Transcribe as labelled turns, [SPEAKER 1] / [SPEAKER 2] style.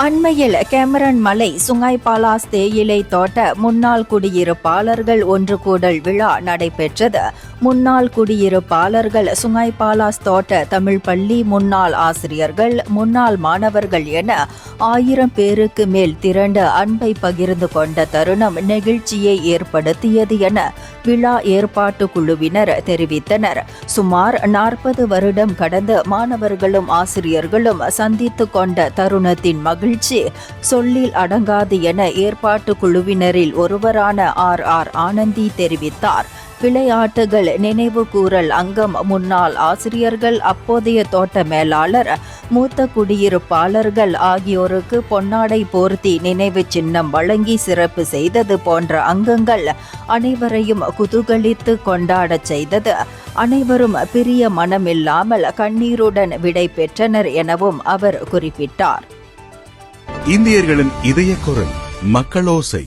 [SPEAKER 1] அண்மையில் கேமரன் மலை சுங்காய் பாலாஸ் தேயிலை தோட்ட முன்னாள் குடியிருப்பாளர்கள் ஒன்று கூடல் விழா நடைபெற்றது. முன்னாள் குடியிருப்பாளர்கள் சுங்காய் பாலாஸ் தோட்ட தமிழ் பள்ளி முன்னாள் ஆசிரியர்கள், முன்னாள் மாணவர்கள் என 1000 பேருக்கு மேல் திரண்டு அன்பை பகிர்ந்து கொண்ட தருணம் நெகிழ்ச்சியை ஏற்படுத்தியது என விழா ஏற்பாட்டு குழுவினர் தெரிவித்தனர். சுமார் 40 வருடம் கடந்து மாணவர்களும் ஆசிரியர்களும் சந்தித்து கொண்ட தருணத்தின் மகிழ்ச்சி சொல்லில் அடங்காது என ஏற்பாட்டு குழுவினரில் ஒருவரான ஆர் ஆனந்தி தெரிவித்தார். விளையாட்டுகள், நினைவு கூறல் அங்கம், முன்னாள் ஆசிரியர்கள், அப்போதைய தோட்ட மேலாளர், மூத்த குடியிருப்பாளர்கள் ஆகியோருக்கு பொன்னாடை போர்த்தி நினைவு சின்னம் வழங்கி சிறப்பு செய்தது போன்ற அங்கங்கள் அனைவரையும் குதூகலித்து கொண்டாடச் செய்தது. அனைவரும் பிரிய மனமில்லாமல் கண்ணீருடன் விடை பெற்றனர் எனவும் அவர் குறிப்பிட்டார்.
[SPEAKER 2] இந்தியர்களின் இதய குரல் மக்களோசை.